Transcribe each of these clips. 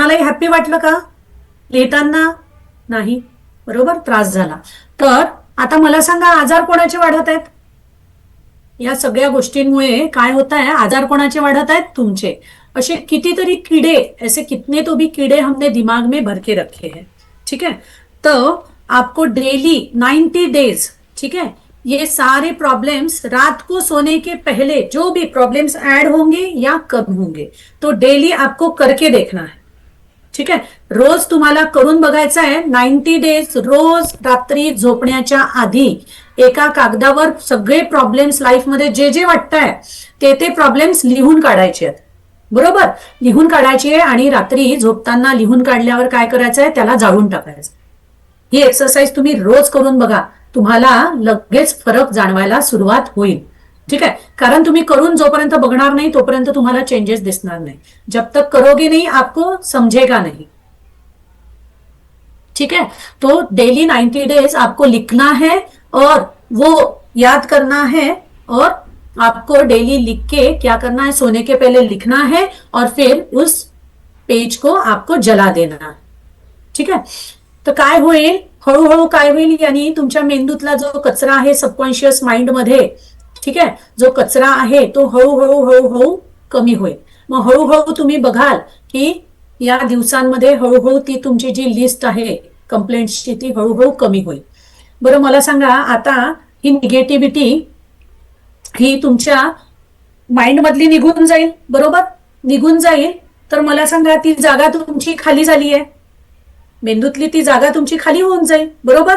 कोणालाही हॅप्पी वाटलं का लिहिताना? नाही, बरोबर, त्रास झाला. तर आता मला सांगा, आजार कोणाचे वाढत आहेत? या सगळ्या गोष्टींमुळे काय होत आहे, आजार कोणाचे वाढत आहेत? तुमचे. असे कितीतरी कीड़े, ऐसे कितने तो भी कीड़े हमने दिमाग में भर के रखे हैं, ठीक है? तो आपको डेली 90 डेज, ठीक है, ये सारे प्रॉब्लम्स रात को सोने के पहले जो भी प्रॉब्लम्स ऐड होंगे या कम होंगे, तो डेली आपको करके देखना है, ठीक आहे? रोज तुम्हाला करून बघायचं आहे. 90 डेज रोज रात्री झोपण्याच्या आधी एका कागदावर सगळे प्रॉब्लेम्स लाईफमध्ये जे जे वाटतंय ते प्रॉब्लेम्स लिहून काढायचे आहेत, बरोबर? लिहून काढायचे आणि रात्री झोपताना लिहून काढल्यावर काय करायचं आहे, त्याला जाळून टाकायचं. ही एक्सरसाइज तुम्ही रोज करून बघा, तुम्हाला लगेच फरक जाणवायला सुरुवात होईल, ठीक है? कारण तुम्ही करून जोपर्यंत बघणार नाही तोपर्यंत तुम्हाला चेंजेस दिसणार नाही. जब तक करोगे नहीं आपको समझेगा नहीं, ठीक है? तो डेली 90 डेज आपको लिखना है और वो याद करना है, और आपको डेली लिख के क्या करना है, सोने के पहले लिखना है और फिर उस पेज को आपको जला देना है, ठीक है? तर काय होईल, हळूहळू काय होईल, यानी तुमच्या मेंदूतला जो कचरा आहे सबकॉन्शियस माइंड मध्ये, ठीक आहे, जो कचरा आहे तो हळूहळू हळूहळू कमी होईल. मग हळूहळू तुम्ही बघाल की या दिवसांमध्ये हळूहळू ती तुमची जी लिस्ट आहे कंप्लेंट्सची ती हळूहळू कमी होईल. बरं मला सांगा, आता ही निगेटिव्हिटी ही तुमच्या माइंड मधली निघून जाईल, बरोबर? निघून जाईल तर मला सांगा, ती जागा तुमची खाली झाली आहे, मेंदूतली ती जागा तुमची खाली होऊन जाईल, बरोबर?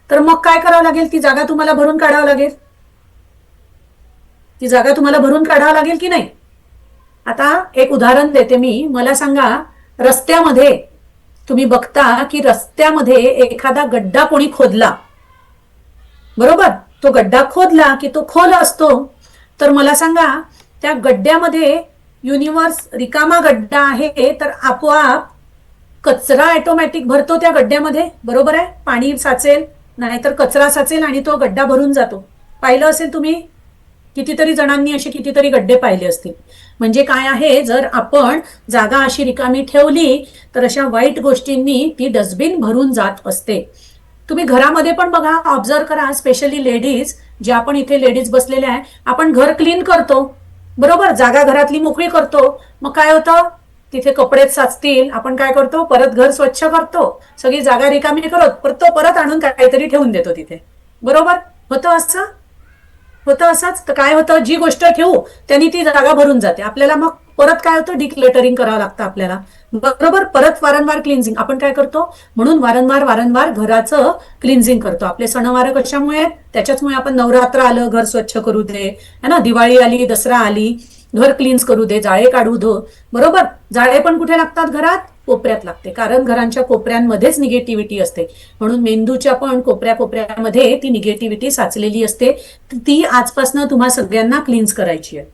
तर मग काय करावं लागेल, ती जागा तुम्हाला भरून काढावं लागेल. ती जागा तुम्हाला भरून काढावं लागेल की नाही? आता एक उदाहरण देते मी. मला सांगा, रस्त्यामध्ये तुम्ही बघता की रस्त्यामध्ये एखादा गड्डा कोणी खोदला, बरोबर? तो गड्डा खोदला की तो खोल असतो. तर मला सांगा, त्या गड्ड्यामध्ये युनिवर्स रिकामा गड्डा आहे तर आपोआप कचरा ऑटोमॅटिक भरतो त्या गड्ड्यामध्ये, बरोबर आहे? पाणी साचेल, नाहीतर कचरा साचेल आणि तो गड्डा भरून जातो. पाहिलं असेल तुम्ही, कितीतरी जणांनी असे कितीतरी गड्डे पाहिले असतील. म्हणजे काय आहे, जर आपण जागा अशी रिकामी ठेवली तर अशा वाईट गोष्टींनी ती डस्टबिन भरून जात असते. तुम्ही घरामध्ये पण बघा, ऑब्झर्व करा, स्पेशली लेडीज, जे आपण इथे लेडीज बसलेल्या आहे, आपण घर क्लीन करतो, बरोबर? जागा घरातली मोकळी करतो. मग काय होतं, तिथे कपडे साचतील, आपण काय करतो, परत घर स्वच्छ करतो, सगळी जागा रिकामी करत तो परत आणून काहीतरी ठेवून देतो तिथे, बरोबर? होतं असं, होतं असंच. तर काय होतं, जी गोष्ट ठेवू त्यांनी ती जागा भरून जाते. आपल्याला मग परत काय होतं, डिक्लेटरिंग करावं लागतं आपल्याला, बरोबर? परत वारंवार क्लिन्झिंग आपण काय करतो, म्हणून वारंवार वारंवार घराचं क्लिन्झिंग करतो. आपले सणवार कशामुळे, त्याच्याचमुळे. आपण नवरात्र आलं घर स्वच्छ करू दे, है ना, दिवाळी आली, दसरा आली, घर क्लीन्स करू दे, जाळे काढू दो, बरोबर? जाळे पण कुठे लागतात, घरात कोपऱ्यात लागते, कारण घरांच्या कोपऱ्यांमध्येच निगेटिव्हिटी असते. म्हणून मेंदूच्या पण कोपऱ्या कोपऱ्यामध्ये ती निगेटिव्हिटी साचलेली असते. ती आजपासून तुम्हा सगळ्यांना क्लीन्स करायची आहे,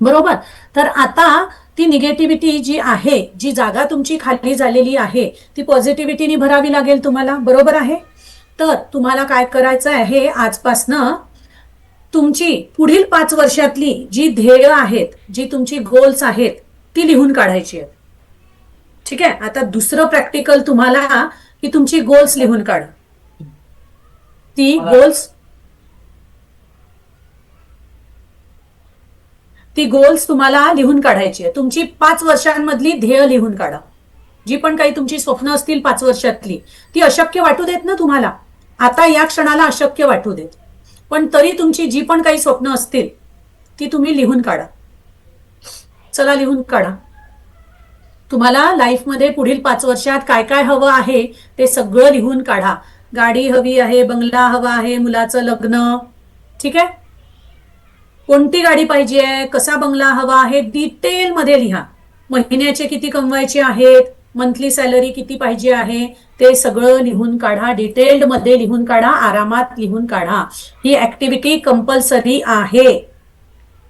बरोबर? तर आता ती निगेटिव्हिटी जी आहे, जी जागा तुमची खाली झालेली आहे, ती पॉझिटिव्हिटीने भरावी लागेल तुम्हाला, बरोबर आहे? तर तुम्हाला काय करायचं आहे, आजपासनं तुमची पुढील 5 वर्षातली जी ध्येय आहेत, जी तुमची गोल्स आहेत, ती लिहून काढायची आहेत, ठीक आहे? आता दुसरं प्रॅक्टिकल तुम्हाला की तुमची गोल्स लिहून काढा. ती गोल्स तुम्हाला लिहून काढायची आहे. तुमची 5 वर्षांमधली ध्येय लिहून काढा. जी पण काही तुमची स्वप्न असतील 5 वर्षातली, ती अशक्य वाटू देत ना तुम्हाला, आता या क्षणाला अशक्य वाटू देत, पण तरी तुमची जी पण काही स्वप्न असतील ती तुम्ही लिहून काढा. चला लिहून काढा. तुम्हाला लाईफमध्ये पुढील 5 वर्षात काय काय हवं आहे ते सगळं लिहून काढा. गाडी हवी आहे, बंगला हवा आहे, मुलाचं लग्न, ठीक आहे? कोणती गाडी पाहिजे आहे, कसा बंगला हवा आहे, डिटेलमध्ये लिहा. महिन्याचे किती कमवायचे आहेत, मंथली सॅलरी किती पाहिजे आहे, ते सगळं लिहून काढा. डिटेल्ड मध्ये लिहून काढा, आरामात लिहून काढा. ही ऍक्टिव्हिटी कंपल्सरी आहे,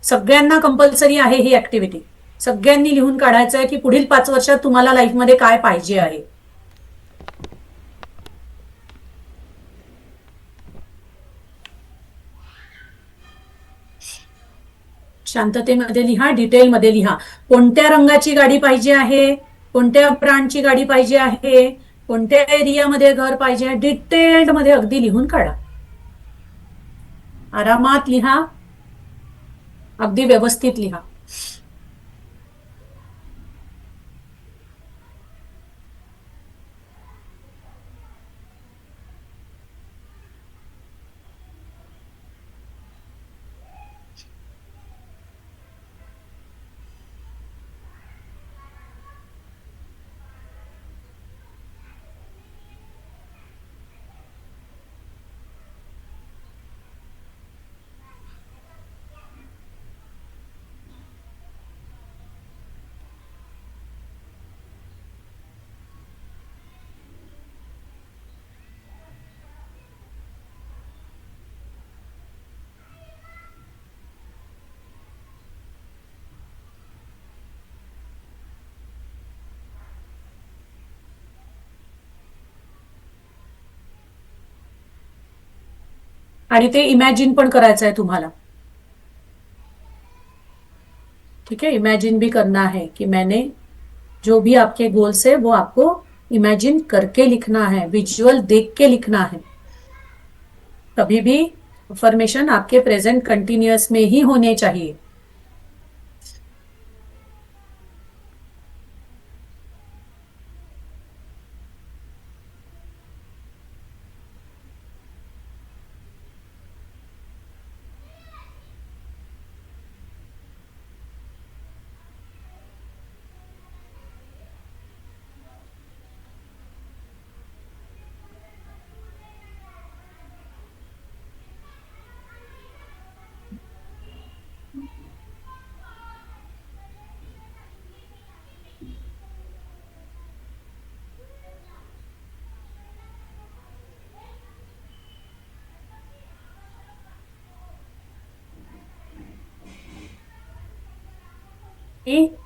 सगळ्यांना कंपल्सरी आहे ही ऍक्टिव्हिटी. सगळ्यांनी लिहून काढायचं आहे की पुढील 5 वर्षात तुम्हाला लाईफमध्ये काय पाहिजे आहे. शांततेमध्ये लिहा, डिटेलमध्ये लिहा. कोणत्या रंगाची गाडी पाहिजे आहे, कोणत्या ब्रँडची गाडी पाहिजे आहे, कोणत्या एरियामध्ये घर पाहिजे, डिटेल्ड मध्ये अगदी लिहून काढा. आरामात लिहा, अगदी व्यवस्थित लिहा. आणि ते इमॅजिन पण करायचं आहे तुम्हाला. ठीक है, इमेजिन भी करना है कि मैंने जो भी आपके गोल्स है वो आपको इमेजिन करके लिखना है, विजुअल देख के लिखना है. कभी भी अफर्मेशन आपके प्रेजेंट कंटिन्यूअस में ही होने चाहिए.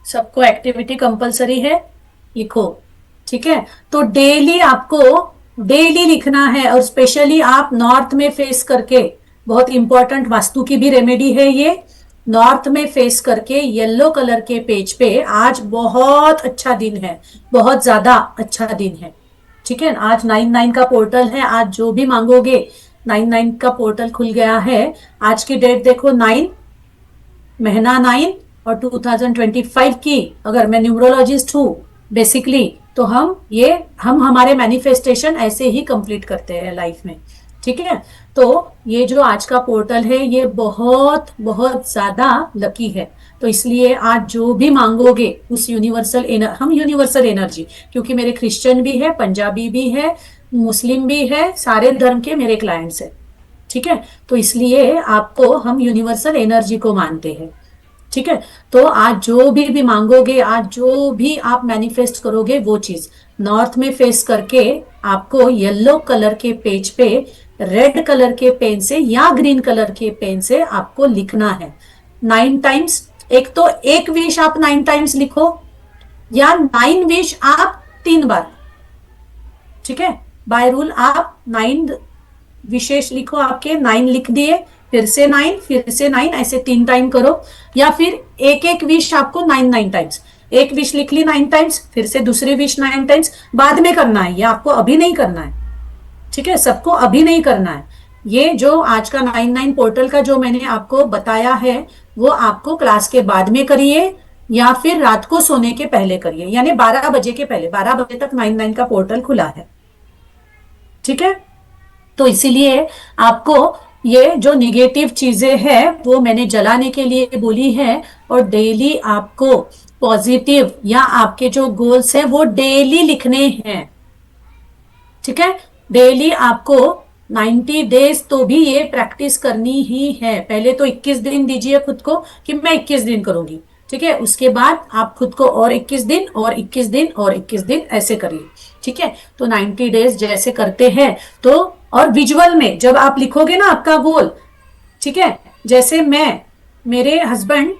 सबको एक्टिविटी कंपलसरी है, लिखो. ठीक है, तो डेली आपको डेली लिखना है. और स्पेशली आप नॉर्थ में फेस करके, बहुत इंपॉर्टेंट वास्तु की भी रेमेडी है ये, नॉर्थ में फेस करके येलो कलर के पेज पे आज बहुत अच्छा दिन है, बहुत ज्यादा अच्छा दिन है. ठीक है, आज 9/9 का पोर्टल है. आज जो भी मांगोगे 9/9 का पोर्टल खुल गया है. आज की डेट देखो 9, महीना 9 और 2025 की. अगर मैं न्यूमरोलॉजिस्ट हूँ बेसिकली, तो हम हमारे मैनिफेस्टेशन ऐसे ही कंप्लीट करते हैं लाइफ में. ठीक है, तो ये जो आज का पोर्टल है ये बहुत बहुत ज्यादा लकी है. तो इसलिए आज जो भी मांगोगे उस हम यूनिवर्सल एनर्जी, क्योंकि मेरे क्रिश्चियन भी है, पंजाबी भी है, मुस्लिम भी है, सारे धर्म के मेरे क्लाइंट्स है. ठीक है, तो इसलिए आपको हम यूनिवर्सल एनर्जी को मानते हैं. ठीक है, तो आज जो भी मांगोगे, आज जो भी आप मैनिफेस्ट करोगे वो चीज नॉर्थ में फेस करके आपको येलो कलर के पेज पे रेड कलर के पेन से या ग्रीन कलर के पेन से आपको लिखना है 9 टाइम्स. एक तो एक विश आप 9 टाइम्स लिखो, या 9 विश आप 3 बार. ठीक है, बाय रूल आप 9 विशेष लिखो. आपके 9 लिख दिए, फिर से 9, फिर से 9, ऐसे 3 टाइम करो. या फिर एक एक विश आपको 9 टाइम्स. एक विश लिख ली 9 टाइम्स, फिर से दूसरी विश 9 टाइम्स. बाद में करना है, ये आपको अभी नहीं करना है. ठीक है, सबको अभी नहीं करना है. ये जो आज का 9/9 पोर्टल का जो मैंने आपको बताया है वो आपको क्लास के बाद में करिए या फिर रात को सोने के पहले करिए, यानी 12 बजे के पहले. 12 बजे तक 9/9 का पोर्टल खुला है. ठीक है, तो इसीलिए आपको ये जो निगेटिव चीजें हैं वो मैंने जलाने के लिए बोली है. और डेली आपको पॉजिटिव या आपके जो गोल्स हैं वो डेली लिखने हैं. ठीक है, डेली आपको 90 डेज तो भी ये प्रैक्टिस करनी ही है. पहले तो 21 दिन दीजिए खुद को कि मैं 21 दिन करूंगी. ठीक है, उसके बाद आप खुद को और 21 दिन और 21 दिन और 21 दिन ऐसे करिए. ठीक है, तो 90 डेज जैसे करते हैं तो, और विजुअल में जब आप लिखोगे ना आपका गोल, ठीक है, जैसे मेरे हस्बैंड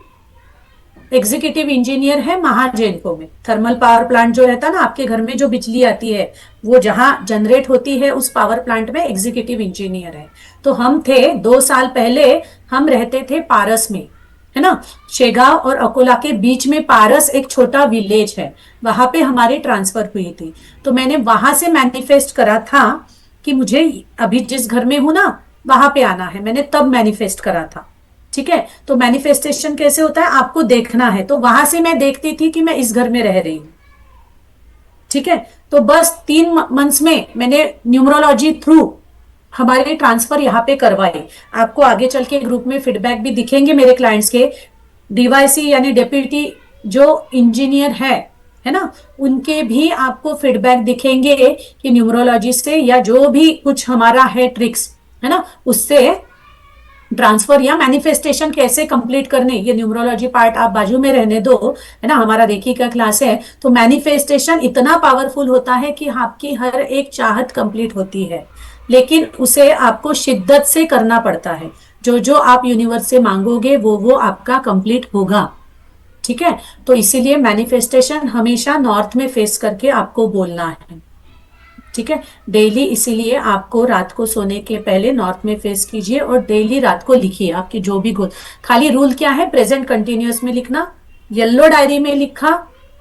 एग्जीक्यूटिव इंजीनियर है महाजेनको में. थर्मल पावर प्लांट जो रहता ना आपके घर में, जो बिजली आती है वो जहां जनरेट होती है उस पावर प्लांट में एग्जीक्यूटिव इंजीनियर है. तो हम थे 2 साल पहले, हम रहते थे पारस में. है ना। शेगांव और अकोला के बीच में पारस एक छोटा विलेज है, वहां पे हमारी ट्रांसफर हुई थी। तो मैंने वहां से मैनिफेस्ट करा था कि मुझे अभी जिस घर में हूं ना वहां पे आना है, मैंने तब मैनिफेस्ट करा था। ठीक है, तो मैनिफेस्टेशन कैसे होता है आपको देखना है। तो वहां से मैं देखती थी कि मैं इस घर में रह रही हूं। ठीक है, तो बस 3 मंथ्स में मैंने न्यूमरोलॉजी थ्रू हमारे ट्रांसफर यहाँ पे करवाए। आपको आगे चल के ग्रुप में फीडबैक भी दिखेंगे मेरे क्लाइंट्स के। डीवाईसी यानी डेप्यूटी जो इंजीनियर है ना, उनके भी आपको फीडबैक दिखेंगे कि न्यूमरोलॉजी से या जो भी कुछ हमारा है ट्रिक्स है ना, उससे ट्रांसफर या मैनिफेस्टेशन कैसे कंप्लीट करने। ये न्यूमरोलॉजी पार्ट आप बाजू में रहने दो, है ना, हमारा रेकी का क्लास है। तो मैनिफेस्टेशन इतना पावरफुल होता है कि आपकी हर एक चाहत कंप्लीट होती है, लेकिन उसे आपको शिद्दत से करना पड़ता है। जो जो आप यूनिवर्स से मांगोगे वो आपका कंप्लीट होगा। ठीक है, तो इसीलिए मैनिफेस्टेशन हमेशा नॉर्थ में फेस करके आपको बोलना है। ठीक है, डेली इसीलिए आपको रात को सोने के पहले नॉर्थ में फेस कीजिए और डेली रात को लिखिए आपकी जो भी गोल। खाली रूल क्या है, प्रेजेंट कंटिन्यूअस में लिखना, येलो डायरी में लिखा,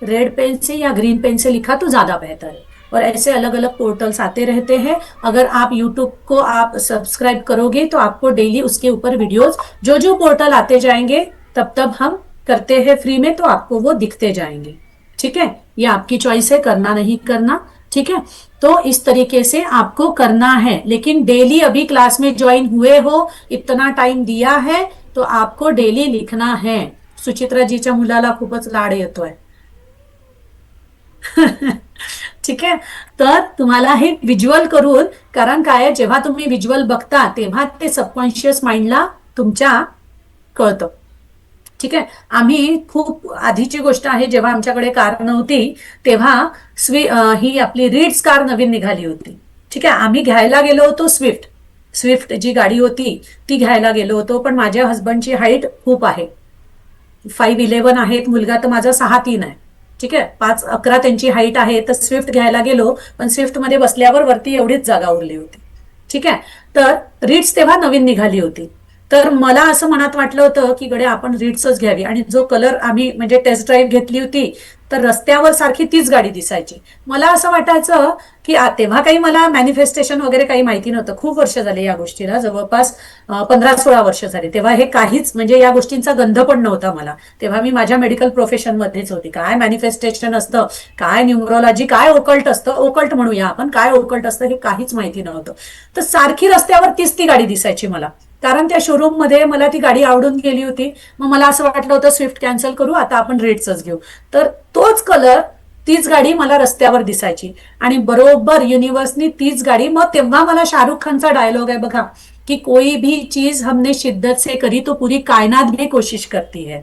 रेड पेन से या ग्रीन पेन से लिखा तो ज्यादा बेहतर है। और ऐसे अलग अलग पोर्टल्स आते रहते हैं। अगर आप यूट्यूब को आप सब्सक्राइब करोगे तो आपको डेली उसके ऊपर वीडियोस जो जो पोर्टल आते जाएंगे तब तब हम करते हैं फ्री में, तो आपको वो दिखते जाएंगे। ठीक है, ये आपकी चॉइस है करना नहीं करना। ठीक है, तो इस तरीके से आपको करना है। लेकिन डेली अभी क्लास में ज्वाइन हुए हो, इतना टाइम दिया है, तो आपको डेली लिखना है। सुचित्राजीच्या मुलाला खूपच लाड येतोय ठीक आहे, तर तुम्हाला हे विज्युअल करून, कारण काय जेव्हा तुम्ही विज्युअल बघता तेव्हा ते सबकॉन्शियस माइंडला तुमच्या कळतं। ठीक आहे, आम्ही खूप आधीची गोष्ट आहे, जेव्हा आमच्याकडे कार नव्हती तेव्हा ही आपली रीड्स कार नवीन निघाली होती। ठीक आहे, आम्ही घ्यायला गेलो होतो स्विफ्ट जी गाडी होती ती घ्यायला गेलो होतो, पण माझ्या हस्बंडची हाईट खूप आहे, 5'11" आहेत, मुलगा तर माझा 6'3" आहे। ठीक आहे, 5'11" त्यांची हाईट आहे, तर स्विफ्ट घ्यायला गेलो, पण स्विफ्ट मध्ये बसल्यावर वरती एवढीच जागा उरली होती। ठीक आहे, तर रीड्स तेव्हा नवीन निघाली होती, तर मला असं मनात वाटलं होतं की गड्या आपण रीड्सच घ्यावी। आणि जो कलर आम्ही म्हणजे टेस्ट ड्राईव्ह घेतली होती तर रस्त्यावर सारखी तीच गाडी दिसायची। मला असं वाटायचं की तेव्हा काही मला मॅनिफेस्टेशन वगैरे काही माहिती नव्हतं, खूप वर्ष झाले या गोष्टीला, जवळपास 15-16 वर्ष झाले। तेव्हा हे काहीच म्हणजे या गोष्टींचा गंध पण नव्हता मला, तेव्हा मी माझ्या मेडिकल प्रोफेशन मध्येच होती। काय मॅनिफेस्टेशन असतं, काय न्यूमरोलॉजी, काय ओकल्ट असतं, ओकल्ट म्हणूया आपण, काय ओकल्ट असतं हे काहीच माहिती नव्हतं। तर सारखी रस्त्यावर तीच ती गाडी दिसायची मला, कारण त्या शोरूम मध्ये मला ती गाडी आवडून गेली होती। मग मला असं वाटलं होतं स्विफ्ट कॅन्सल करू, आता आपण रेडच घेऊ। तर तोच कलर, तीच गाडी मला रस्त्यावर दिसायची आणि बरोबर युनिव्हर्सनी तीच गाडी। मग तेव्हा मला शाहरुख खानचा डायलॉग आहे बघा की कोई भी चीज हमने शिद्दत से करी तो पूरी कायनात भी कोशिश करती है।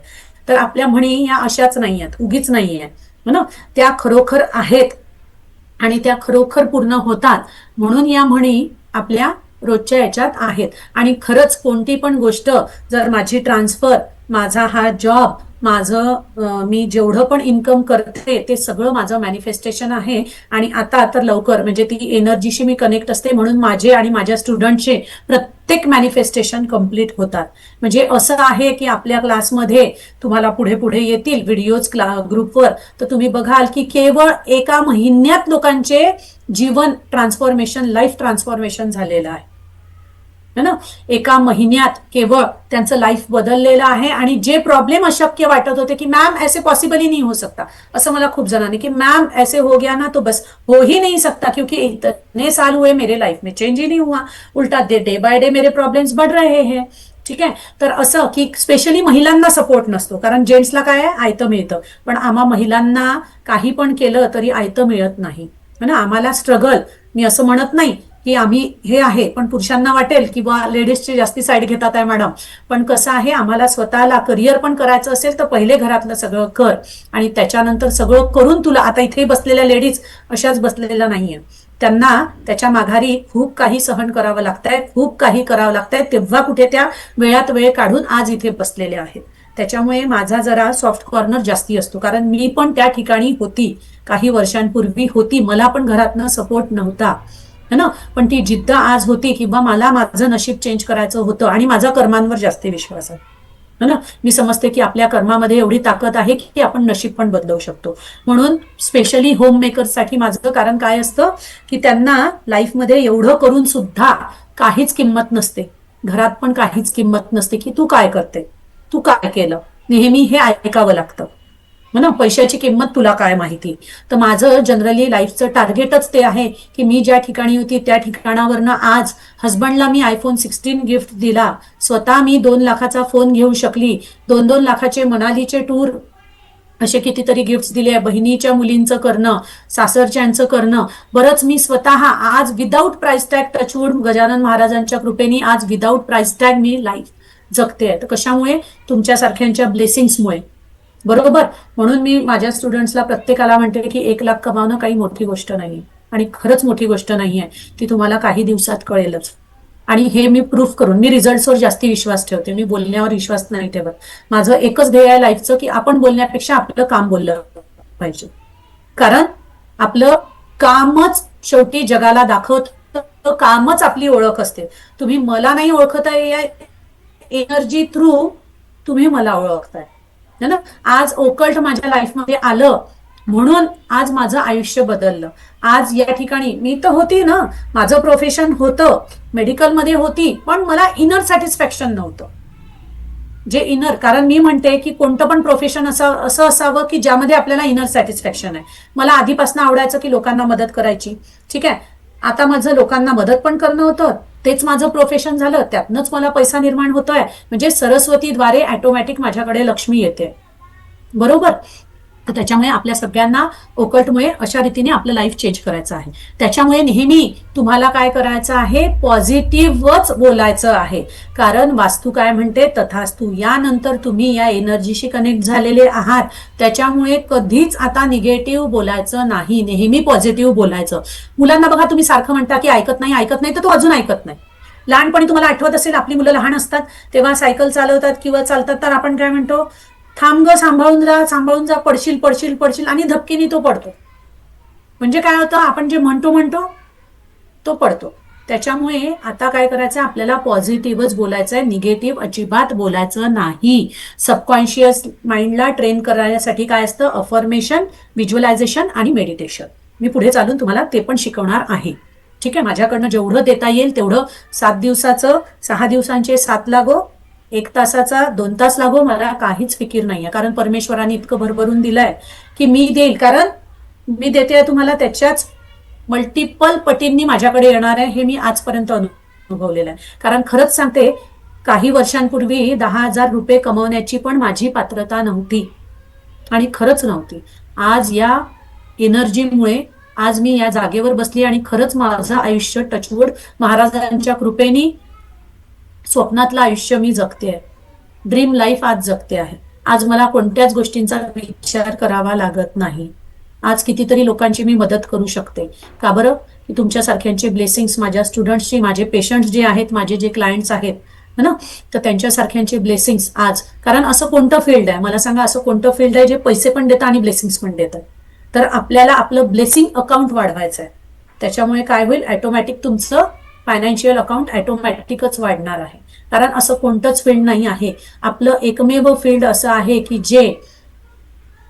तर आपल्या म्हणी या अशाच नाही आहेत, उगीच नाही आहे ना, त्या खरोखर आहेत आणि त्या खरोखर पूर्ण होतात, म्हणून या म्हणी आपल्या रोजच्या याच्यात आहेत। आणि खरंच कोणती पण गोष्ट, जर माझी ट्रान्सफर, माझा हा जॉब, माझं मी जेवढं पण इन्कम करते ते सगळं माझं मॅनिफेस्टेशन आहे। आणि आता तर लवकर म्हणजे ती एनर्जीशी मी कनेक्ट असते, म्हणून माझे आणि माझ्या स्टुडंटचे प्रत्येक मॅनिफेस्टेशन कंप्लीट होतात। म्हणजे असं आहे की आपल्या क्लासमध्ये तुम्हाला पुढे पुढे येतील व्हिडिओज ग्रुपवर, तर तुम्ही बघाल की केवळ एका महिन्यात लोकांचे जीवन ट्रान्सफॉर्मेशन, लाईफ ट्रान्सफॉर्मेशन झालेलं आहे ना। एका महिन्यात केवळ त्यांचं लाईफ बदललेलं आहे। आणि जे प्रॉब्लेम अशक्य वाटत होते की मैम ऐसे पॉसिबल ही नहीं हो सकता, असं मला खूप जणांनी की मैम ऐसे हो गया ना तो बस हो ही नहीं सकता, क्योंकि इतने साल हुए मेरे लाइफ में चेंज ही नहीं हुआ, उल्टा डे बाय डे मेरे प्रॉब्लेम्स बढ़ रहे हैं। ठीक आहे, तर असं की स्पेशली महिलांना सपोर्ट नसतो, कारण जेंट्सला काय आहे आयतं मिळतं, पण आम्हा महिलांना काही पण केलं तरी आयतं मिळत नाही ना। आम्हाला स्ट्रगल, मी असं म्हणत नाही की आम्ही हे आहे, पण पुरुषांना वाटेल की बा लेडीजची जास्ती साईड घेतात आहे मॅडम, पण कसं आहे आम्हाला स्वतःला करिअर पण करायचं असेल तर पहिले घरातलं सगळं कर आणि त्याच्यानंतर सगळं करून तुला, आता इथे बसलेल्या लेडीज अशाच बसलेल्या नाहीये, त्यांना त्याच्या माघारी खूप काही सहन करावं लागतंय, खूप काही करावं लागतंय, तेव्हा कुठे त्या वेळात वेळ काढून आज इथे बसलेले आहेत। त्याच्यामुळे माझा जरा सॉफ्ट कॉर्नर जास्ती असतो, कारण मी पण त्या ठिकाणी होती, काही वर्षांपूर्वी होती, मला पण घरातनं सपोर्ट नव्हता है ना, पण ती जिद्द आज होती की बा मला माझं नशीब चेंज करायचं होतं आणि माझा कर्मांवर जास्त विश्वास आहे। है ना. मी समजते की आपल्या कर्मामध्ये एवढी ताकद आहे की आपण नशीब पण बदलवू शकतो. म्हणून स्पेशली होम मेकर्ससाठी माझं कारण काय असतं की त्यांना लाईफमध्ये एवढं करून सुद्धा काहीच किंमत नसते, घरात पण काहीच किंमत नसते की तू काय करते, तू काय केलं, नेहमी हे ऐकावं लागतं. हो ना, पैशाची किंमत तुला काय माहिती. तर माझं जनरली लाईफचं टार्गेटच ते आहे की मी ज्या ठिकाणी होती त्या ठिकाणावरनं आज हस्बंडला मी आयफोन 16 गिफ्ट दिला, स्वतः मी 2 लाखाचा फोन घेऊ शकली, 2-2 लाखाचे मनालीचे टूर असे कितीतरी गिफ्ट दिले, बहिणीच्या मुलींचं करणं, सासरच्यांचं करणं, बरंच मी स्वतः आज without price tag, touchwood Gajanan महाराजांच्या कृपेने आज विदाऊट प्राइस टॅग मी लाईफ जगते. तर कशामुळे? तुमच्यासारख्यांच्या ब्लेसिंग्समुळे. बरोबर. म्हणून मी माझ्या स्टुडंट्सला प्रत्येकाला म्हणते की 1 लाख कमावणं काही मोठी गोष्ट नाही, आणि खरंच मोठी गोष्ट नाहीये, ती तुम्हाला काही दिवसात कळेलच. आणि हे मी प्रूफ करून, मी रिझल्ट्सवर जास्ती विश्वास ठेवते, मी बोलण्यावर विश्वास नाही ठेवत. माझं एकच ध्येय आहे लाईफचं की आपण बोलण्यापेक्षा आपलं काम बोललं पाहिजे, कारण आपलं कामच शेवटी जगाला दाखवतं, कामच आपली ओळख असते. तुम्ही मला नाही ओळखताय, एनर्जी थ्रू तुम्ही मला ओळखताय ना. आज ओकल्ट माझ्या लाईफमध्ये आलं म्हणून आज माझं आयुष्य बदललं. आज या ठिकाणी मी तर होती ना, माझं प्रोफेशन होतं, मेडिकलमध्ये होती, पण मला इनर सॅटिस्फॅक्शन नव्हतं. जे इनर, कारण मी म्हणते की कोणतं पण प्रोफेशन असं असावं की ज्यामध्ये आपल्याला इनर सॅटिस्फॅक्शन आहे. मला आधीपासून आवडायचं की लोकांना मदत करायची. ठीक आहे, आता माझं लोकांना मदत पण करणं होतं, तेच माझं प्रोफेशन झालं, त्यातनंच मला पैसा निर्माण होतोय. म्हणजे सरस्वतीद्वारे ऑटोमॅटिक माझ्याकडे लक्ष्मी येते. बरोबर. तर त्याच्यामुळे आपल्या सगळ्यांना ओकल्टमुळे अशा रीतीने आपलं लाईफ चेंज करायचं आहे. त्याच्यामुळे नेहमी तुम्हाला काय करायचं आहे? पॉझिटिव्हच बोलायचं आहे. कारण वास्तू काय म्हणते? तथास्तु. यानंतर तुम्ही या एनर्जीशी कनेक्ट झालेले आहात, त्याच्यामुळे कधीच आता निगेटिव्ह बोलायचं नाही, नेहमी पॉझिटिव्ह बोलायचं. मुलांना बघा, तुम्ही सारखं म्हणता की ऐकत नाही तर तो अजून ऐकत नाही. लहानपणी तुम्हाला आठवत असेल, आपली मुलं लहान असतात तेव्हा सायकल चालवतात किंवा चालतात, तर आपण काय म्हणतो? थांब ग, सांभाळून जा, पडशील, आणि धपकीने तो पडतो. म्हणजे काय होतं? आपण जे म्हणतो तो पडतो. त्याच्यामुळे आता काय करायचं? आपल्याला पॉझिटिव्हच बोलायचं आहे, निगेटिव्ह अजिबात बोलायचं नाही. सबकॉन्शियस माइंडला ट्रेन करण्यासाठी काय असतं? अफर्मेशन, व्हिज्युअलायझेशन आणि मेडिटेशन. मी पुढे चालून तुम्हाला ते पण शिकवणार आहे. ठीक आहे, माझ्याकडनं जेवढं देता येईल तेवढं. 7 दिवसाचं 6 दिवसांचे 7 लागो, 1 तासाचा 2 तास लागो, मला काहीच फिकीर नाहीये. कारण परमेश्वराने इतकं भरभरून दिलंय की मी देईल, कारण मी देते तुम्हाला त्याच्याच मल्टिपल पटींनी माझ्याकडे येणार आहे. हे मी आजपर्यंत अनुभवलेलं आहे. कारण खरंच सांगते, काही वर्षांपूर्वी 10,000 रुपये कमवण्याची पण माझी पात्रता नव्हती, आणि खरंच नव्हती. आज या एनर्जीमुळे आज मी या जागेवर बसली, आणि खरंच माझं आयुष्य टचवूड महाराजांच्या कृपेने स्वप्नातलं आयुष्य मी जगते. ड्रीम लाईफ आज जगते आहे. आज मला कोणत्याच गोष्टींचा विचार करावा लागत नाही. आज कितीतरी लोकांची मी मदत करू शकते. का बरं? की तुमच्यासारख्यांचे ब्लेसिंग्स, माझ्या स्टुडंट्सची, माझे पेशंट्स जे आहेत, माझे जे क्लायंट्स आहेत ना, तर त्यांच्यासारख्यांचे ब्लेसिंग्स आज. कारण असं कोणतं फील्ड आहे मला सांगा? असं कोणतं फील्ड आहे जे पैसे पण देतं आणि ब्लेसिंग्स पण देतं? तर आपल्याला आपलं ब्लेसिंग अकाउंट वाढवायचं आहे. त्याच्यामुळे काय होईल? ऑटोमॅटिक तुमचं फायनान्शियल अकाउंट ऑटोमॅटिकच वाढणार आहे. कारण असं कोणतंच फील्ड नाही आहे. आपलं एकमेव फील्ड असं आहे की जे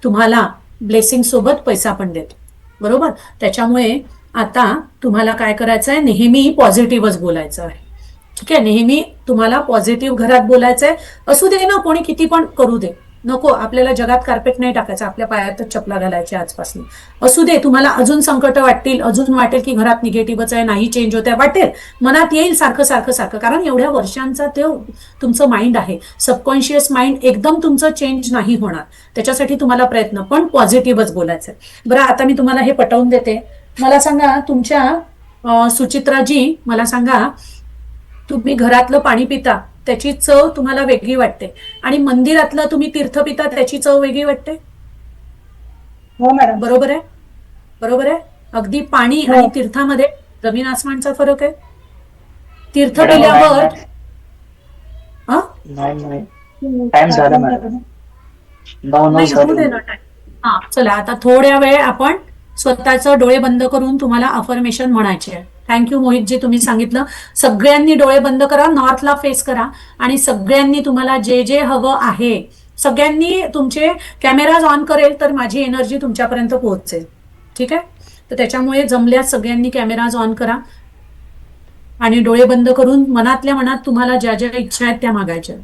तुम्हाला ब्लेसिंग सोबत पैसा पण देतो. बरोबर. त्याच्यामुळे आता तुम्हाला काय करायचं आहे? नेहमी पॉझिटिव्हच बोलायचं आहे. ठीक आहे, नेहमी तुम्हाला पॉझिटिव्ह घरात बोलायचं आहे. असू दे ना, कोणी किती पण करू दे, नको. आपल्याला जगात कार्पेट नाही टाकायचं, आपल्या पायातच चपला घालायच्या आजपासून. असू दे, तुम्हाला अजून संकट वाटतील, अजून वाटेल की घरात निगेटिव्हच आहे, नाही चेंज होत आहे, वाटेल, मनात येईल सारखं, कारण एवढ्या वर्षांचा ते तुमचं माइंड आहे. सबकॉन्शियस माइंड एकदम तुमचं चेंज नाही होणार. त्याच्यासाठी तुम्हाला प्रयत्न, पण पॉझिटिव्हच बोलायचं. बरं, आता मी तुम्हाला हे पटवून देते. मला सांगा, तुमच्या सुचित्राजी, मला सांगा, तुम्ही घरातलं पाणी पिता त्याची चव तुम्हाला वेगळी वाटते, आणि मंदिरातलं तुम्ही तीर्थ पिता त्याची चव वेगळी वाटते. हो मॅडम. बरोबर आहे, बरोबर आहे. अगदी पाणी आणि तीर्थामध्ये जमीन आसमानचा फरक आहे. तीर्थ पिल्यावर टाइम झाला मॅडम. चला, आता थोड्या वेळ आपण स्वतःचं डोळे बंद करून तुम्हाला अफर्मेशन म्हणायचे आहे. थँक्यू मोहितजी, तुम्ही सांगितलं. सगळ्यांनी डोळे बंद करा, नॉर्थला फेस करा आणि सगळ्यांनी तुम्हाला जे जे हवं आहे सगळ्यांनी तुमचे कॅमेराज ऑन करेल तर माझी एनर्जी तुमच्यापर्यंत पोहोचेल. ठीक आहे, तर त्याच्यामुळे जमल्यास सगळ्यांनी कॅमेराज ऑन करा आणि डोळे बंद करून मनातल्या मनात तुम्हाला ज्या ज्या इच्छा आहेत त्या मागायच्या.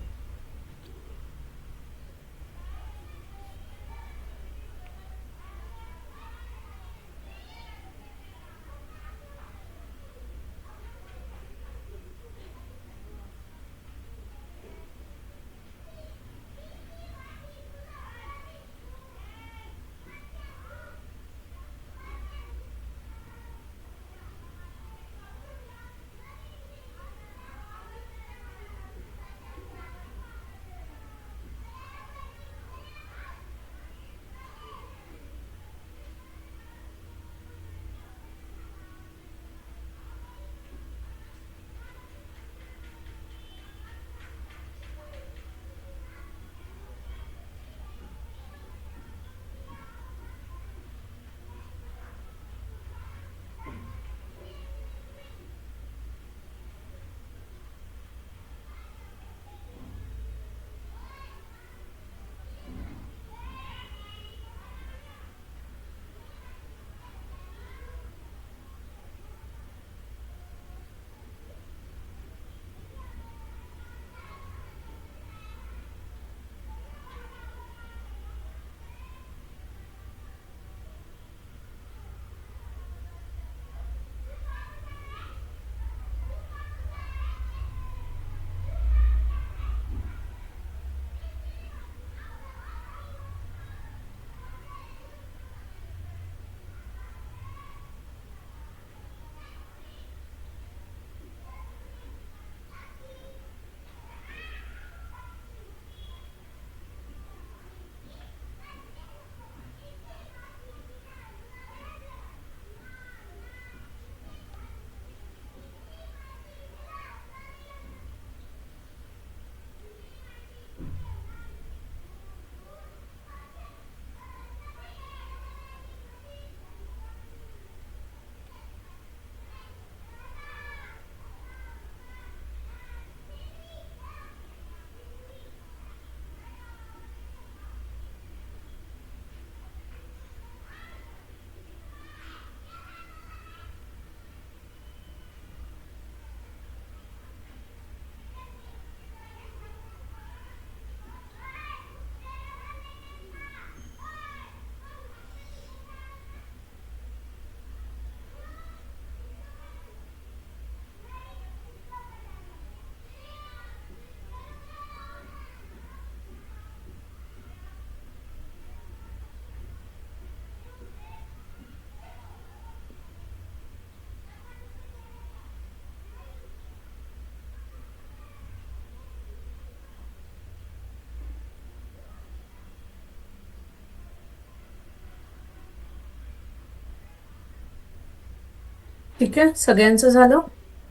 ठीक आहे, सगळ्यांचं झालं.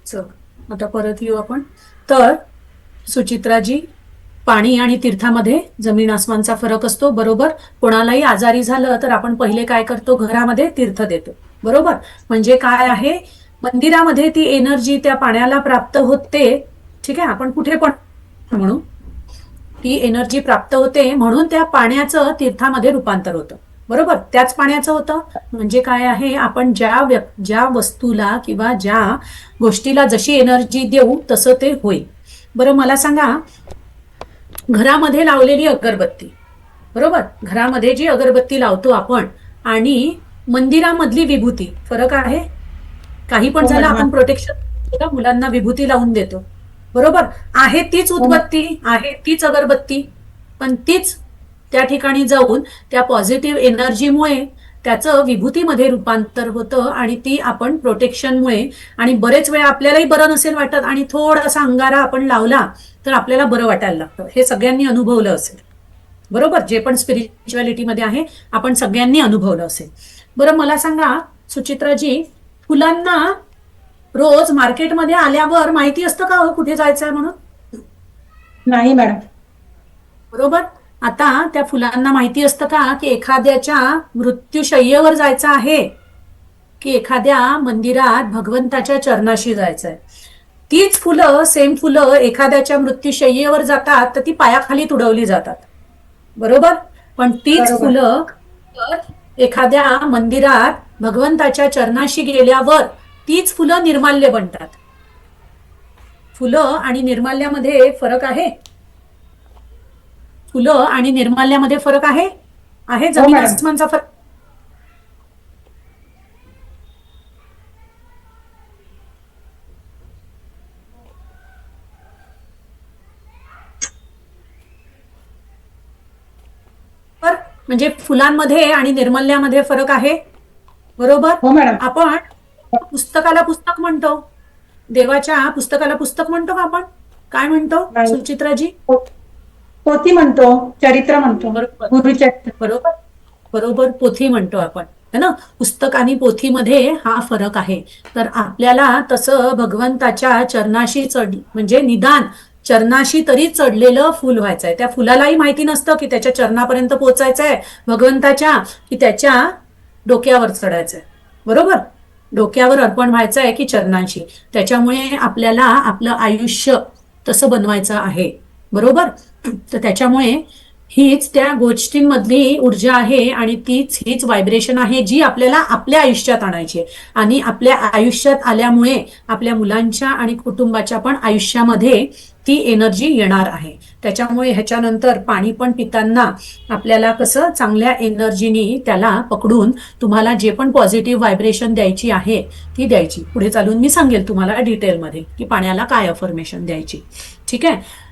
चल आता परत येऊ आपण. तर सुचित्राजी, पाणी आणि तीर्थामध्ये जमीन आसमानचा फरक असतो, बरोबर. कोणालाही आजारी झालं तर आपण पहिले काय करतो, घरामध्ये तीर्थ देतो, बरोबर. म्हणजे काय आहे, मंदिरामध्ये ती एनर्जी त्या पाण्याला प्राप्त होते. ठीक आहे, आपण कुठे पण म्हणू ती एनर्जी प्राप्त होते, म्हणून त्या पाण्याचं तीर्थामध्ये रूपांतर होतं, बरोबर. त्याच पाण्याचं होतं. म्हणजे काय आहे, आपण ज्या वस्तूला किंवा ज्या गोष्टीला जशी एनर्जी देऊ तसं ते होईल. बरं, मला सांगा, घरामध्ये लावलेली अगरबत्ती, बरोबर, घरामध्ये जी अगरबत्ती लावतो आपण आणि मंदिरामधली विभूती, फरक आहे. काही पण झालं आपण प्रोटेक्शन मुलांना विभूती लावून देतो, बरोबर. आहे तीच उदबत्ती, आहे तीच अगरबत्ती, पण तीच त्या ठिकाणी जाऊन त्या पॉझिटिव्ह एनर्जीमुळे त्याचं विभूतीमध्ये रूपांतर होतं आणि ती आपण प्रोटेक्शनमुळे, आणि बरेच वेळा आपल्यालाही बरं नसेल वाटत आणि थोडासा अंगारा आपण लावला तर आपल्याला बरं वाटायला लागतं. हे सगळ्यांनी अनुभवलं असेल, बरोबर. जे पण स्पिरिच्युअलिटीमध्ये आहे आपण सगळ्यांनी अनुभवलं असेल. बरं, मला सांगा सुचित्राजी, फुलांना रोज मार्केटमध्ये आल्यावर माहिती असतं का हो कुठे जायचंय म्हणून? नाही मॅडम. बरोबर. आता त्या फुलांना माहिती असतं का की एखाद्याच्या मृत्यूशय्येवर जायचं आहे? की एखाद्या मंदिरात भगवंताच्या चरणाशी जायचंय. तीच फुलं, सेम फुलं एखाद्याच्या मृत्यूशय्येवर जातात तर ती पायाखाली तुडवली जातात, बरोबर? पण तीच बरोबर. फुलं तर एखाद्या मंदिरात भगवंताच्या चरणाशी गेल्यावर तीच फुलं निर्माल्य बनतात. फुलं आणि निर्माल्यामध्ये फरक आहे. फुलं आणि निर्माल्यामध्ये फरक आहे. आहे हो जमीन मॅडम. आसमानचा फरक. म्हणजे फुलांमध्ये आणि निर्मल्यामध्ये फरक आहे, बरोबर? हो मॅडम. आपण पुस्तकाला पुस्तक म्हणतो, देवाच्या पुस्तकाला पुस्तक म्हणतो का आपण? काय म्हणतो नाही. सुचित्राजी? पोथी म्हणतो, चरित्र म्हणतो, बरोबर, गुरुचरित्र. बरोबर, बरोबर, पोथी म्हणतो आपण, है ना? पुस्तक आणि पोथीमध्ये हा फरक आहे. तर आपल्याला तसं भगवंताच्या चरणाशी म्हणजे निदान चरणाशी तरी चढलेलं फुल व्हायचंय. त्या फुलालाही माहिती नसतं की त्याच्या चरणापर्यंत पोहोचायचंय भगवंताच्या, की त्याच्या डोक्यावर चढायचंय, बरोबर? डोक्यावर अर्पण व्हायचंय की चरणांशी. त्याच्यामुळे आपल्याला आपलं आयुष्य तसं बनवायचं आहे, बरोबर? तर त्याच्यामुळे हीच त्या गोष्टींमधली ऊर्जा आहे आणि हीच व्हायब्रेशन आहे जी आपल्याला आपल्या आयुष्यात आणायची आहे. आणि आपल्या आयुष्यात आल्यामुळे आपल्या मुलांच्या आणि कुटुंबाच्या पण आयुष्यामध्ये ती एनर्जी येणार आहे. त्याच्यामुळे ह्याच्यानंतर पाणी पण पिताना आपल्याला कसं चांगल्या एनर्जीनी त्याला पकडून तुम्हाला जे पण पॉझिटिव्ह व्हायब्रेशन द्यायची आहे ती द्यायची. पुढे चालून मी सांगेल तुम्हाला डिटेलमध्ये की पाण्याला काय अफर्मेशन द्यायची, ठीक आहे?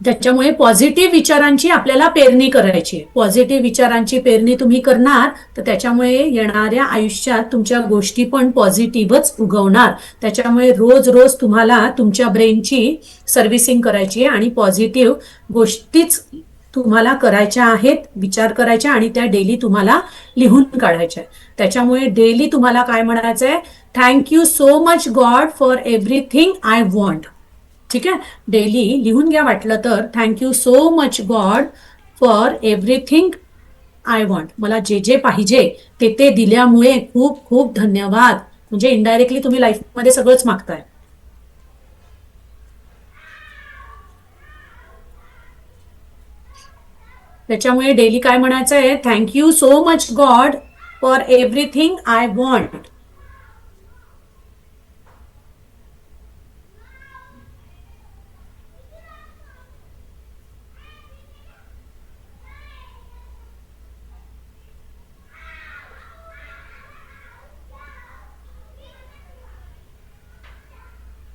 त्याच्यामुळे पॉझिटिव्ह विचारांची आपल्याला पेरणी करायची. पॉझिटिव्ह विचारांची पेरणी तुम्ही करणार तर त्याच्यामुळे येणाऱ्या आयुष्यात तुमच्या गोष्टी पण पॉझिटिव्हच उगवणार. त्याच्यामुळे रोज रोज तुम्हाला तुमच्या ब्रेनची सर्व्हिसिंग करायची आहे आणि पॉझिटिव्ह गोष्टीच तुम्हाला करायच्या आहेत, विचार करायच्या आणि त्या डेली तुम्हाला लिहून काढायच्या. त्याच्यामुळे डेली तुम्हाला काय म्हणायचंय? Thank you so much God for everything I want. ठीक आहे? डेली लिहून घ्या वाटलं तर, thank you so much God for everything I want. मला जे जे पाहिजे ते ते दिल्यामुळे खूप खूप धन्यवाद. म्हणजे इनडायरेक्टली तुम्ही लाईफमध्ये सगळंच मागताय. त्याच्यामुळे डेली काय म्हणायचंय? Thank you so much God for everything I want.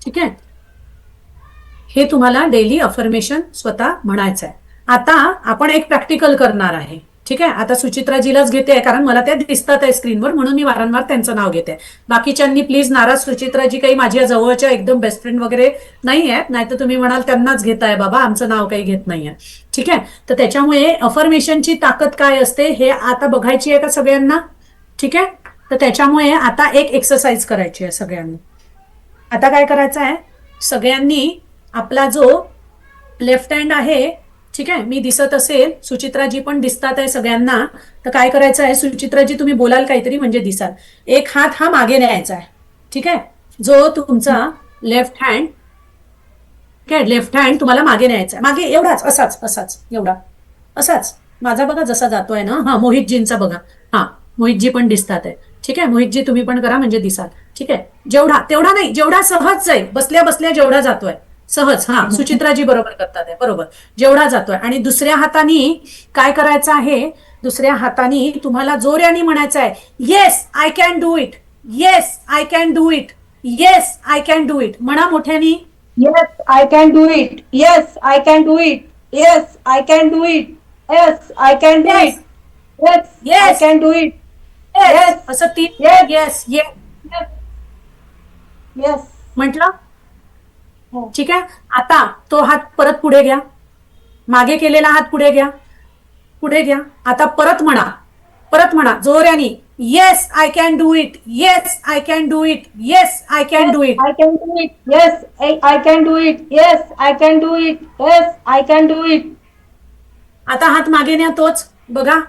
ठीक आहे? हे तुम्हाला डेली अफर्मेशन स्वतः म्हणायचं आहे. आता आपण एक प्रॅक्टिकल करणार आहे, ठीक आहे? आता सुचित्राजीलाच घेते कारण मला त्या दिसतात आहे स्क्रीनवर, म्हणून मी वारंवार त्यांचं नाव घेते. बाकीच्यांनी प्लीज नाराज, सुचित्राजी काही माझ्या जवळच्या एकदम बेस्ट फ्रेंड वगैरे नाही आहेत, नाहीतर तुम्ही म्हणाल त्यांनाच घेताय बाबा, आमचं नाव काही घेत नाहीये, ठीक आहे? तर त्याच्यामुळे अफर्मेशनची ताकद काय असते हे आता बघायची आहे का सगळ्यांना? ठीक आहे? तर त्याच्यामुळे आता एक एक्सरसाइज करायची आहे सगळ्यांनी. आता काय करायचं आहे? सगळ्यांनी आपला जो लेफ्ट हँड आहे, ठीक आहे, मी दिसत असेल, सुचित्राजी पण दिसतात आहे सगळ्यांना, तर काय करायचं आहे? सुचित्राजी तुम्ही बोलाल काहीतरी म्हणजे दिसाल. एक हात हा मागे न्यायचा आहे, ठीक आहे? जो तुमचा लेफ्ट हँड, ठीक आहे, लेफ्ट हँड तुम्हाला मागे न्यायचा आहे. मागे एवढाच, असाच असाच एवढा, असाच. माझा बघा जसा जातोय ना. हा, मोहितजींचा बघा. हा, मोहितजी पण दिसतात आहे, ठीक आहे? मोहितजी तुम्ही पण करा म्हणजे दिसाल, ठीक आहे? जेवढा, तेवढा नाही, जेवढा सहज जाईल, बसल्या बसल्या जेवढा जातोय सहज. हा, सुचित्राजी बरोबर करतात आहे, बरोबर, जेवढा जातोय. आणि दुसऱ्या हाताने काय करायचं आहे? दुसऱ्या हाताने तुम्हाला जोराने म्हणायचं आहे, yes I can do it, yes I can do it, yes I can do it. म्हणा मोठ्याने. Yes I can do it, yes I can do it, yes I can do it, yes I can do it, yes I can do it, yes, असं तीन. Yes. Yes, yes yes. म्हटलं, हो. ठीक आहे? आता तो हात परत पुढे घ्या, मागे केलेला हात पुढे घ्या, पुढे घ्या. आता परत म्हणा, परत म्हणा जोराने, yes I can do it, yes I can do it, yes I can do it. I can do it. Yes, I can do it. Yes, I can do it. Yes, I can do it. आता हात मागे न्या तोच, बघा.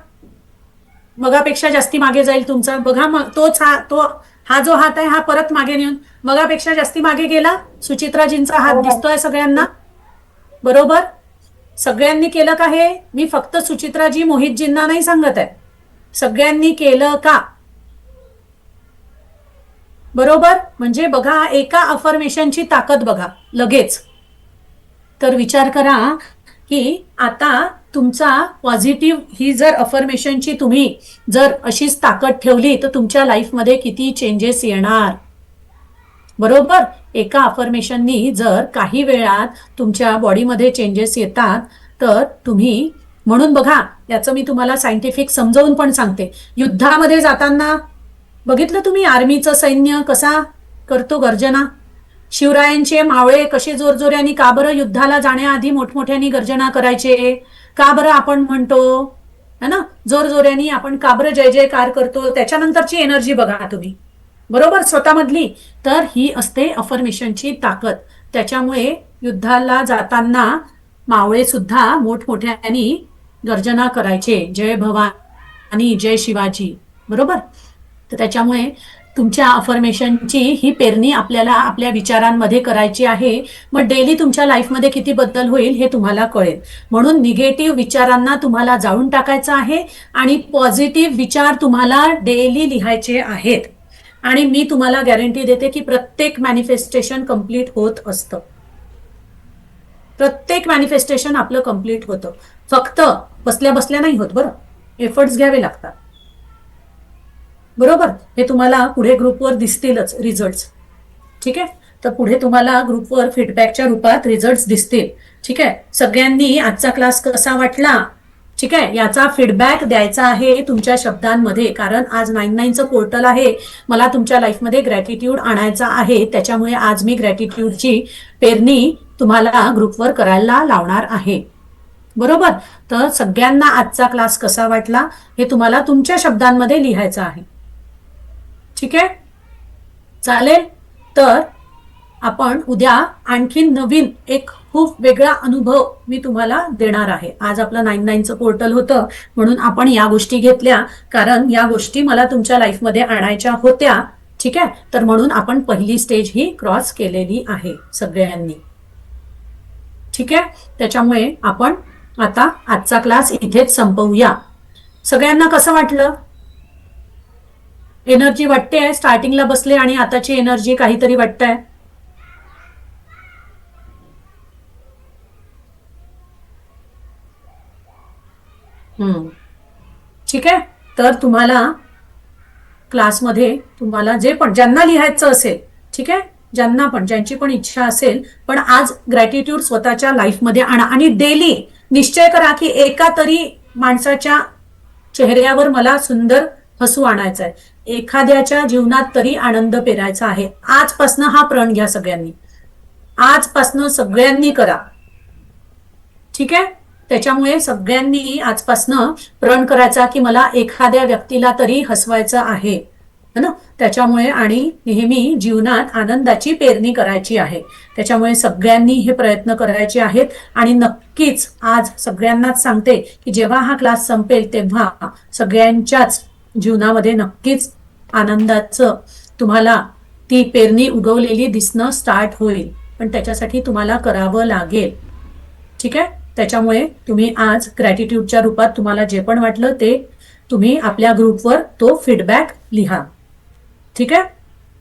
मगापेक्षा जास्ती मागे जाईल तुमचा. बघा मग तोच हा जो हात आहे हा परत मागे नेऊन मगापेक्षा जास्ती मागे गेला. सुचित्राजींचा हात हो. दिसतोय सगळ्यांना, बरोबर? सगळ्यांनी केलं का हे? मी फक्त सुचित्राजी मोहितजींना नाही सांगत आहे, सगळ्यांनी केलं का? बरोबर? म्हणजे बघा एका अफर्मेशनची ताकद बघा लगेच. तर विचार करा की आता तुमचा पॉझिटिव्ह ही जर अफर्मेशनची तुम्ही जर अशीच ताकद ठेवली तर तुमच्या लाईफमध्ये किती चेंजेस येणार. बरोबर? एका अफर्मेशननी जर काही वेळात तुमच्या बॉडीमध्ये चेंजेस येतात तर तुम्ही, म्हणून बघा याचं मी तुम्हाला सायंटिफिक समजावून पण सांगते. युद्धामध्ये जाताना बघितलं तुम्ही आर्मीचं सैन्य कसा करतो गर्जना. शिवरायांचे मावळे कसे जोरजोऱ्याने का बरं युद्धाला जाण्याआधी मोठमोठ्याने गर्जना करायचे? का बरं आपण म्हणतो है ना जोरजोऱ्याने आपण का बरं जय जयकार करतो? त्याच्यानंतरची एनर्जी बघा तुम्ही, बरोबर, स्वतःमधली. तर ही असते अफर्मेशनची ताकद. त्याच्यामुळे युद्धाला जाताना मावळे सुद्धा मोठमोठ्याने गर्जना करायचे, जय भवानी जय शिवाजी, बरोबर. तर त्याच्यामुळे तुमच्या अफर्मेशनची ही पेरणी आपल्याला आपल्या विचारांमध्ये करायची आहे. मग डेली तुमच्या लाईफमध्ये किती बदल होईल हे तुम्हाला कळेल. म्हणून निगेटिव्ह विचारांना तुम्हाला जाळून टाकायचं आहे आणि पॉझिटिव्ह विचार तुम्हाला डेली लिहायचे आहेत. आणि मी तुम्हाला गॅरंटी देते की प्रत्येक मॅनिफेस्टेशन कम्प्लीट होत असतं. प्रत्येक मॅनिफेस्टेशन आपलं कम्प्लीट होतं. फक्त बसल्या बसल्या नाही होत, बरं, एफर्ट्स घ्यावे लागतात, बरोबर. हे तुम्हाला पुढे ग्रुपवर दिसतीलच रिझल्ट, ठीक आहे. तर पुढे तुम्हाला ग्रुपवर फीडबॅकच्या रूपात रिझल्ट दिसतील, ठीक आहे. सगळ्यांनी आजचा क्लास कसा वाटला, ठीक आहे, याचा फीडबॅक द्यायचा आहे तुमच्या शब्दांमध्ये. कारण आज 99चं पोर्टल आहे, मला तुमच्या लाईफमध्ये ग्रॅटिट्यूड आणायचा आहे. त्याच्यामुळे आज मी ग्रॅटिट्यूडची पेरणी तुम्हाला ग्रुपवर करायला लावणार आहे, बरोबर. तर सगळ्यांना आजचा क्लास कसा वाटला हे तुम्हाला तुमच्या शब्दांमध्ये लिहायचं आहे, ठीक आहे, चालेल. तर आपण उद्या आणखी नवीन एक खूप वेगळा अनुभव मी तुम्हाला देणार आहे. आज आपलं 99चं पोर्टल होतं म्हणून आपण या गोष्टी घेतल्या, कारण या गोष्टी मला तुमच्या लाईफमध्ये आणायच्या होत्या, ठीक आहे. तर म्हणून आपण पहिली स्टेज ही क्रॉस केलेली आहे सगळ्यांनी, ठीक आहे. त्याच्यामुळे आपण आता आजचा क्लास इथेच संपवूया. सगळ्यांना कसं वाटलं? एनर्जी वाटते? स्टार्टिंगला बसले आणि आताची एनर्जी काहीतरी वाटतंय? ठीक आहे. तर तुम्हाला क्लासमध्ये तुम्हाला जे पण ज्यांना लिहायचं असेल, ठीक आहे, ज्यांना पण ज्यांची पण इच्छा असेल, पण आज ग्रॅटिट्यूड स्वतःच्या लाईफमध्ये आणा आणि डेली निश्चय करा की एका तरी माणसाच्या चेहऱ्यावर मला सुंदर हसू आणायचं आहे, एखाद्याच्या जीवनात तरी आनंद पेरायचा आहे. आजपासनं हा प्रण घ्या सगळ्यांनी, आजपासनं सगळ्यांनी करा, ठीक आहे. त्याच्यामुळे सगळ्यांनी आजपासनं प्रण करायचा की मला एखाद्या व्यक्तीला तरी हसवायचं आहे ना. त्याच्यामुळे आणि नेहमी जीवनात आनंदाची पेरणी करायची आहे. त्याच्यामुळे सगळ्यांनी हे प्रयत्न करायचे आहेत. आणि नक्कीच आज सगळ्यांनाच सांगते की जेव्हा हा क्लास संपेल तेव्हा सगळ्यांच्याच जीवनामध्ये नक्कीच आनंदाचं तुम्हाला ती पेरणी उगवलेली दिसणं स्टार्ट होईल. पण त्याच्यासाठी तुम्हाला करावं लागेल, ठीक आहे. त्याच्यामुळे तुम्ही आज ग्रॅटिट्यूडच्या रूपात तुम्हाला जे पण वाटलं ते तुम्ही आपल्या ग्रुपवर तो फीडबॅक लिहा, ठीक आहे,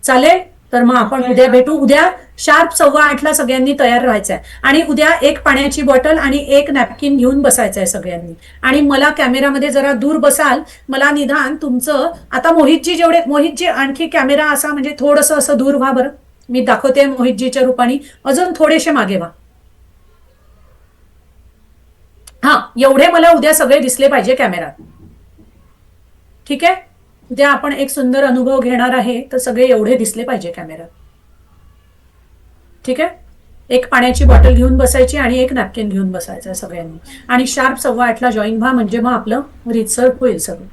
चालेल. तर मग आपण उद्या भेटू. उद्या शार्प 8:15ला सगळ्यांनी तयार राहायचंय. आणि उद्या एक पाण्याची बॉटल आणि एक नॅपकिन घेऊन बसायचंय सगळ्यांनी. आणि मला कॅमेरामध्ये जरा दूर बसाल, मला निदान तुमचं आता मोहितजी आणखी कॅमेरा असा म्हणजे थोडंसं असं दूर व्हा बरं, मी दाखवते मोहितजीच्या रूपाने. अजून थोडेसे मागे व्हा. हा, एवढे मला उद्या सगळे दिसले पाहिजे कॅमेरात, ठीक आहे. उद्या आपण एक सुंदर अनुभव घेणार आहे, तर सगळे एवढे दिसले पाहिजे कॅमेरात, ठीक आहे. एक पाण्याची बॉटल घेऊन बसायची आणि एक नॅपकिन घेऊन बसायचं सगळ्यांनी. आणि शार्प 8:15ला जॉईन व्हा, म्हणजे मग आपलं रितसर होईल सगळं.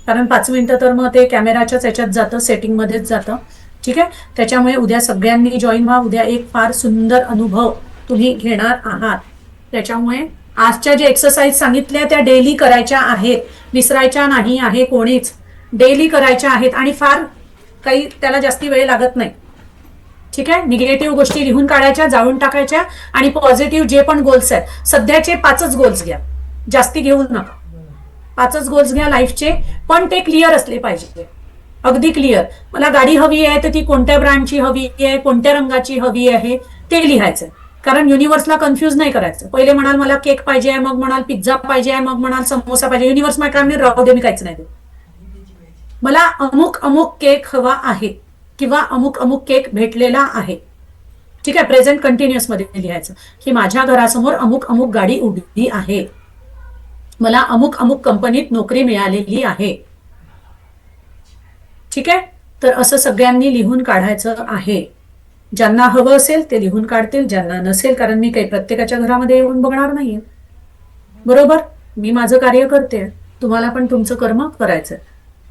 कारण 5 मिनिटं तर मग ते कॅमेराच्याच याच्यात जातं, सेटिंगमध्येच जातं, ठीक आहे. त्याच्यामुळे उद्या सगळ्यांनी जॉईन व्हा. उद्या एक फार सुंदर अनुभव तुम्ही घेणार आहात. त्याच्यामुळे आजच्या जे एक्सरसाइज सांगितल्या त्या डेली करायच्या आहेत. विसरायच्या नाही आहे कोणीच, डेली करायच्या आहेत आणि फार काही त्याला जास्ती वेळ लागत नाही. ठीक आहे. निगेटिव्ह गोष्टी लिहून काढायच्या, जाळून टाकायच्या आणि पॉझिटिव्ह जे पण गोल्स आहेत, सध्याचे 5च गोल्स घ्या, जास्ती घेऊ नका. 5च गोल्स घ्या लाईफचे, पण ते क्लिअर असले पाहिजे, अगदी क्लिअर. मला गाडी हवी आहे तर ती कोणत्या ब्रँडची हवी आहे, कोणत्या रंगाची हवी आहे ते लिहायचं. कारण युनिव्हर्सला कन्फ्युज नाही करायचं. पहिले म्हणाल मला केक पाहिजे आहे, मग म्हणाल पिझ्झा पाहिजे आहे, मग म्हणाल समोसा पाहिजे. युनिव्हर्स माझ्याकडे राहू दे, मी काहीच नाही देत. मला अमुक अमुक केक हवा आहे किंवा अमुक अमुक केक भेटलेला आहे. ठीक आहे. प्रेझेंट कंटिन्युअस मध्ये लिहायचं की माझ्या घरासमोर अमुक अमुक गाडी उभी आहे, मला अमुक अमुक कंपनीत नोकरी मिळालेली आहे. ठीक आहे. तर असं सगळ्यांनी लिहून काढायचं आहे. ज्यांना हवं असेल ते लिहून काढतील, ज्यांना नसेल, कारण मी काही प्रत्येकाच्या घरामध्ये येऊन बघणार नाहीये. बरोबर. मी माझं कार्य करते, तुम्हाला पण तुमचं कर्म करायचं.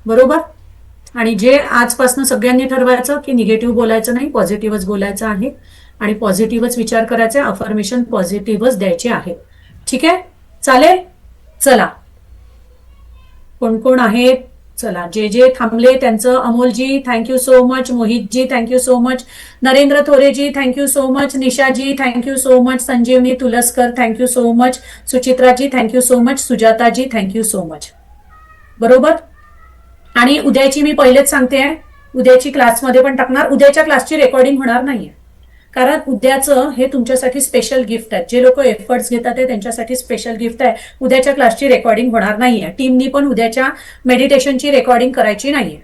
बरोबर. आणि जे आजपासून सगळ्यांनी ठरवायचं की निगेटिव्ह बोलायचं नाही, पॉझिटिव्हच बोलायचं आहे आणि पॉझिटिव्हच विचार करायचे, अफर्मेशन पॉझिटिव्हच द्यायचे आहे. ठीक आहे. चालेल. चला, कोण कोण आहेत? चला, जे जे थांबले त्यांचं, Amolji thank you so much, Mohitji thank you so much, Narendra Thoreji thank you so much, Nishaji thank you so much, Sanjeevani Tulaskar thank you so much, Suchitraji thank you so much, Sujataji thank you so much. बरोबर. आणि उद्याची मी पहिलेच सांगते, उद्याची क्लासमध्ये पण टाकणार. उद्याच्या क्लासची रेकॉर्डिंग होणार नाहीये, कारण उद्याचं हे तुमच्यासाठी स्पेशल गिफ्ट आहे. जे लोक एफर्ट्स घेतात ते त्यांच्यासाठी स्पेशल गिफ्ट आहे. उद्याच्या क्लासची रेकॉर्डिंग होणार नाहीये. टीमनी पण उद्याच्या मेडिटेशनची रेकॉर्डिंग करायची नाहीये.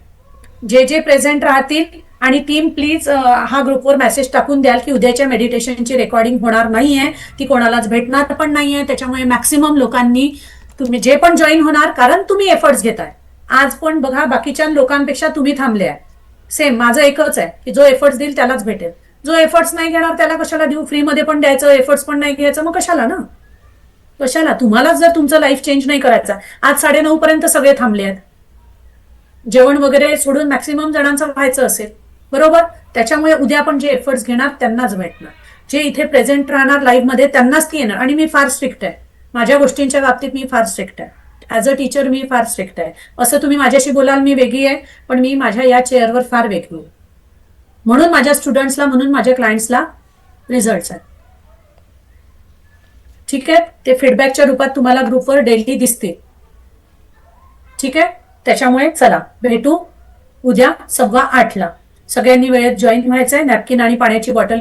जे जे प्रेझेंट राहतील आणि टीम प्लीज हा ग्रुपवर मेसेज टाकून द्याल की उद्याच्या मेडिटेशनची रेकॉर्डिंग होणार नाहीये, ती कोणालाच भेटणार पण नाहीये. त्याच्यामुळे मॅक्सिमम लोकांनी, तुम्ही जे पण जॉईन होणार, कारण तुम्ही एफर्ट्स घेताय. आज पण बघा बाकीच्या लोकांपेक्षा तुम्ही थांबले आहे. सेम माझं एकच आहे की जो एफर्ट्स देईल त्यालाच भेटेल. जो एफर्ट्स नाही घेणार त्याला कशाला देऊ? फ्रीमध्ये पण द्यायचं, एफर्ट्स पण नाही घ्यायचं, मग कशाला ना? कशाला? तुम्हालाच जर तुमचं लाईफ चेंज नाही करायचं. आज 9:30 पर्यंत सगळे थांबले आहेत, जेवण वगैरे सोडून मॅक्सिमम जणांचं व्हायचं असेल. बरोबर. त्याच्यामुळे उद्या पण जे एफर्ट्स घेणार त्यांनाच भेटणार. जे इथे प्रेझेंट राहणार लाईव्ह मध्ये त्यांनाच ती येणार. आणि मी फार स्ट्रिक्ट आहे माझ्या गोष्टींच्या बाबतीत, मी फार स्ट्रिक्ट आहे. ॲज अ टीचर मी फार स्ट्रिक्ट आहे. असं तुम्ही माझ्याशी बोलाल मी वेगळी आहे, पण मी माझ्या या चेअरवर फार वेगळी आहे. म्हणून माझ्या स्टुडंट्सला, म्हणून माझ्या क्लायंट्सला रिझल्ट्स आहेत. ठीक आहे. ते फीडबॅकच्या रूपात तुम्हाला ग्रुपवर डेली दिसते. ठीक आहे. त्याच्यामुळे चला भेटू उद्या 8:15. सगळ्यांनी वेळेत जॉईन व्हायचंय. नॅपकिन आणि पाण्याची बॉटल